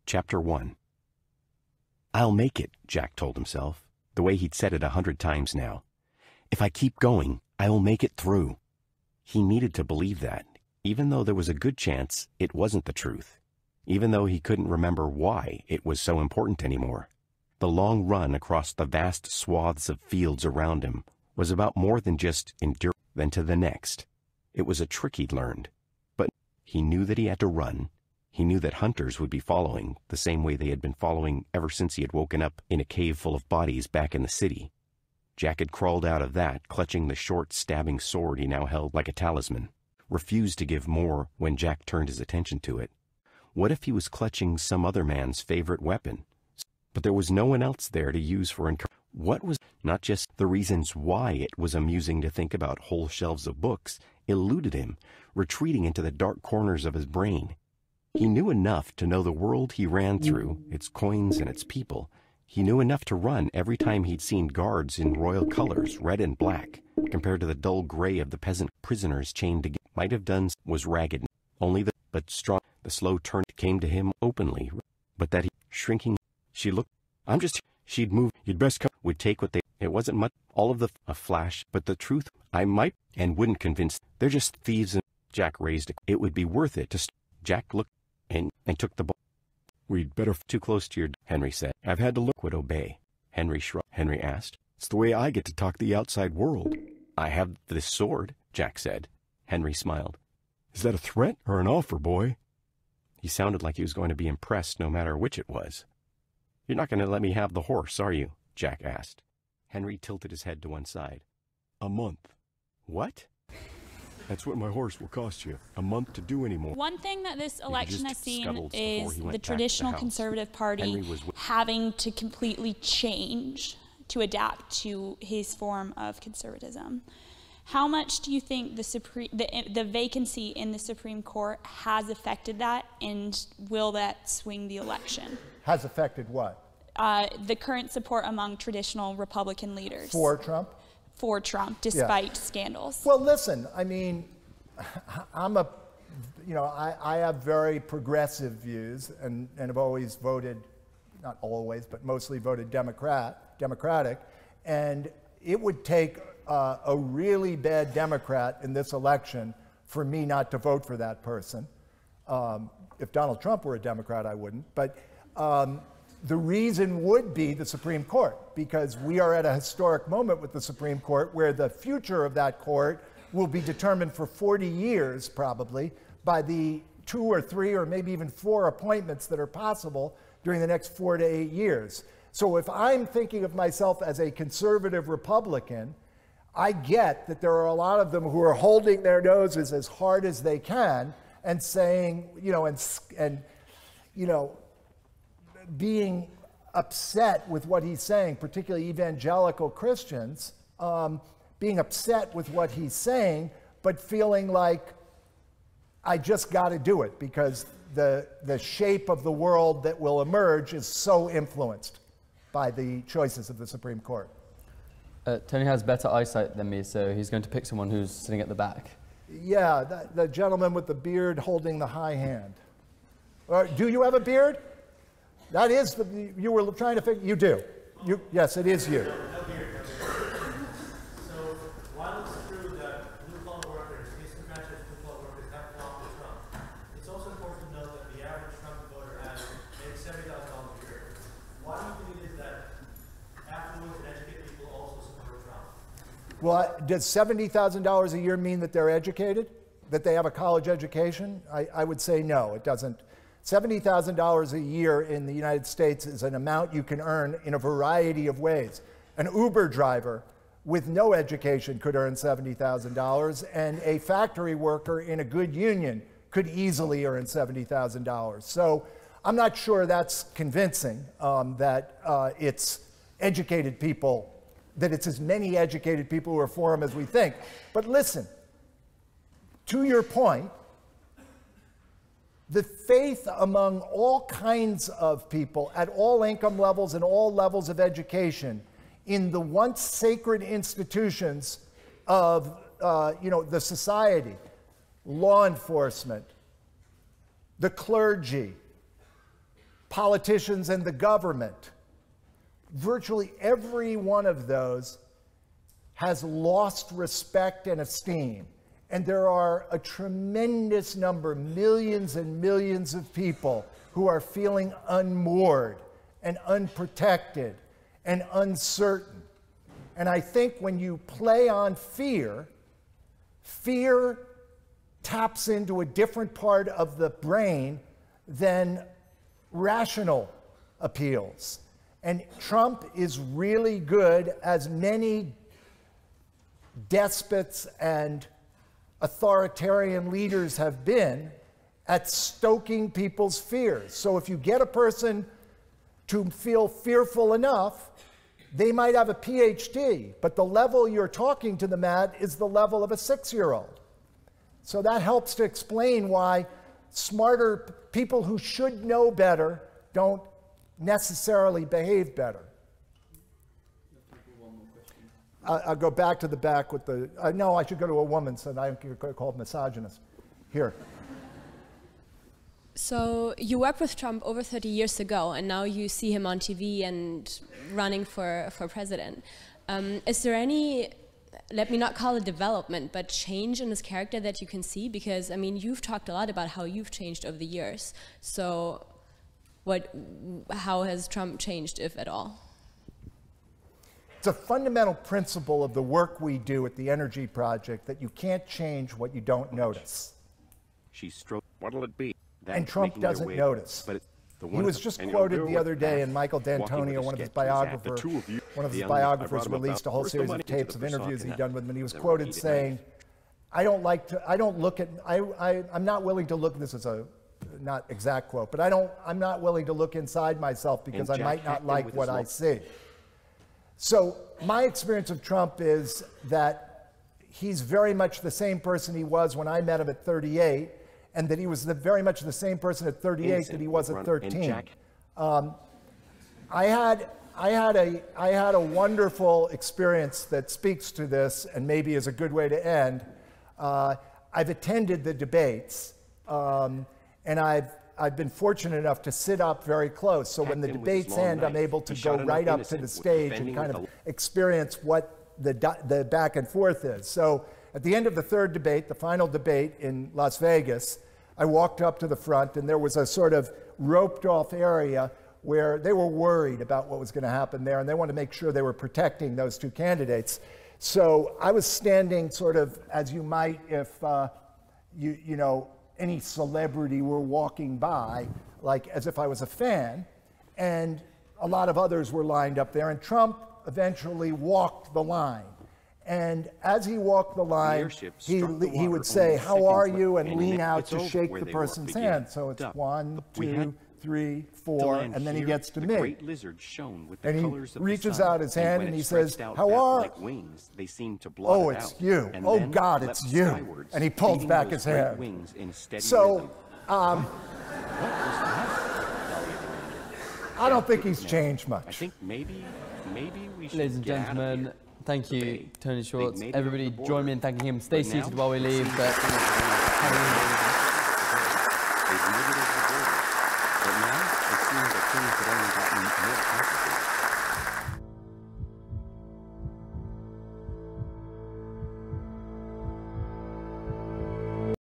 Chapter 1. I'll make it, Jack told himself, the way he'd said it 100 times now. If I keep going, I'll make it through. He needed to believe that, even though there was a good chance it wasn't the truth, even though he couldn't remember why it was so important anymore. The long run across the vast swaths of fields around him was about more than just endure, then to the next. It was a trick he'd learned. But he knew that he had to run. He knew that hunters would be following, the same way they had been following ever since he had woken up in a cave full of bodies back in the city. Jack had crawled out of that, clutching the short, stabbing sword he now held like a talisman, refused to give more when Jack turned his attention to it. What if he was clutching some other man's favorite weapon? But there was no one else there to use for encouragement. What was not just the reasons why it was amusing to think about whole shelves of books eluded him, retreating into the dark corners of his brain. He knew enough to know the world he ran through, its coins and its people. He knew enough to run every time he'd seen guards in royal colors, red and black, compared to the dull gray of the peasant prisoners chained together. Might have done was ragged, only but strong. The slow turn came to him openly, but that he, shrinking, she looked, I'm just, she'd move, you'd best come, would take what they, it wasn't much, all of a flash, but the truth, I might, and wouldn't convince, they're just thieves. And Jack raised it. It would be worth it to, Jack looked, and took the ball. We'd better too close to your, Henry said. I've had to look, would obey. Henry shrugged. Henry asked, it's the way I get to talk to the outside world. I have this sword, Jack said. Henry smiled. Is that a threat or an offer, boy? He sounded like he was going to be impressed no matter which it was. You're not going to let me have the horse, are you? Jack asked. Henry tilted his head to one side. A month. What? That's what my horse will cost you. A month to do any more. One thing that this election has seen is the traditional Conservative Party having to completely change to adapt to his form of conservatism. How much do you think the vacancy in the Supreme Court has affected that, and will that swing the election? Has affected what? The current support among traditional Republican leaders. For Trump? For Trump, despite scandals. Well, listen, I mean, I have very progressive views and have always voted, not always, but mostly voted Democratic. And it would take a really bad Democrat in this election for me not to vote for that person. If Donald Trump were a Democrat, I wouldn't. But the reason would be the Supreme Court, because we are at a historic moment with the Supreme Court where the future of that court will be determined for 40 years, probably, by the 2 or 3 or maybe even 4 appointments that are possible during the next 4 to 8 years. So if I'm thinking of myself as a conservative Republican, I get that there are a lot of them who are holding their noses as hard as they can and saying, being upset with what he's saying, particularly evangelical Christians, being upset with what he's saying, but feeling like I just got to do it because the shape of the world that will emerge is so influenced by the choices of the Supreme Court. Tony has better eyesight than me, so he's going to pick someone who's sitting at the back. Yeah, the gentleman with the beard holding the high hand. Do you have a beard? That is, you were trying to figure, you do. Yes, it is you. No beard. So while it's true that blue-collar workers, disenfranchised blue-collar workers have flocked to Trump, it's also important to note that the average Trump voter has made $70,000 a year. Why do you think it is that affluent and educated people also support Trump? Well, does $70,000 a year mean that they're educated? That they have a college education? I would say no, it doesn't. $70,000 a year in the United States is an amount you can earn in a variety of ways. An Uber driver with no education could earn $70,000, and a factory worker in a good union could easily earn $70,000. So I'm not sure that's convincing, that it's educated people, that it's as many educated people who are for him as we think. But listen, to your point, the faith among all kinds of people at all income levels and all levels of education in the once sacred institutions of the society, law enforcement, the clergy, politicians and the government. Virtually every one of those has lost respect and esteem. And there are a tremendous number, millions and millions of people who are feeling unmoored and unprotected and uncertain. And I think when you play on fear, fear taps into a different part of the brain than rational appeals. And Trump is really good, as many despots and authoritarian leaders have been, at stoking people's fears. So if you get a person to feel fearful enough, they might have a PhD, but the level you're talking to them at is the level of a 6-year-old. So that helps to explain why smarter people who should know better don't necessarily behave better. I'll go back to the back with the, no, I should go to a woman, so I'm called misogynist. Here. So you worked with Trump over 30 years ago, and now you see him on TV and running for president. Is there any, let me not call it development, but change in his character that you can see? Because, I mean, you've talked a lot about how you've changed over the years. So how has Trump changed, if at all? It's a fundamental principle of the work we do at the Energy Project that you can't change what you don't notice. What'll it be? And Trump doesn't notice. But he was just quoted the other day in Michael D'Antonio, one of his biographers, released a whole series of tapes of interviews he'd done with him, and he was quoted saying, I'm not willing to look, this is a not exact quote, but I'm not willing to look inside myself because I might not like what I see. So my experience of Trump is that he's very much the same person he was when I met him at 38, and that he was very much the same person at 38 that he was at 13. I had a wonderful experience that speaks to this, and maybe is a good way to end. I've attended the debates, and I've been fortunate enough to sit up very close. So when the debates end, I'm able to go right up to the stage and kind of experience what the back and forth is. So at the end of the third debate, the final debate in Las Vegas, I walked up to the front, and there was a sort of roped off area where they were worried about what was going to happen there, and they wanted to make sure they were protecting those two candidates. So I was standing sort of as you might if you know, any celebrity were walking by, like as if I was a fan, and a lot of others were lined up there, and Trump eventually walked the line. And as he walked the line, he would say, "How are you?" and lean out to shake the person's hand. So it's 1, 2, 3, 4, and then he gets to me. And he reaches out his hand and he says, "How are you?" "Oh, it's you. Oh, God, it's you." And he pulls back his hand. So, I don't think he's changed much. I think maybe we should. Ladies and gentlemen, thank you, Tony Schwartz. Everybody join me in thanking him. Stay seated while we leave. But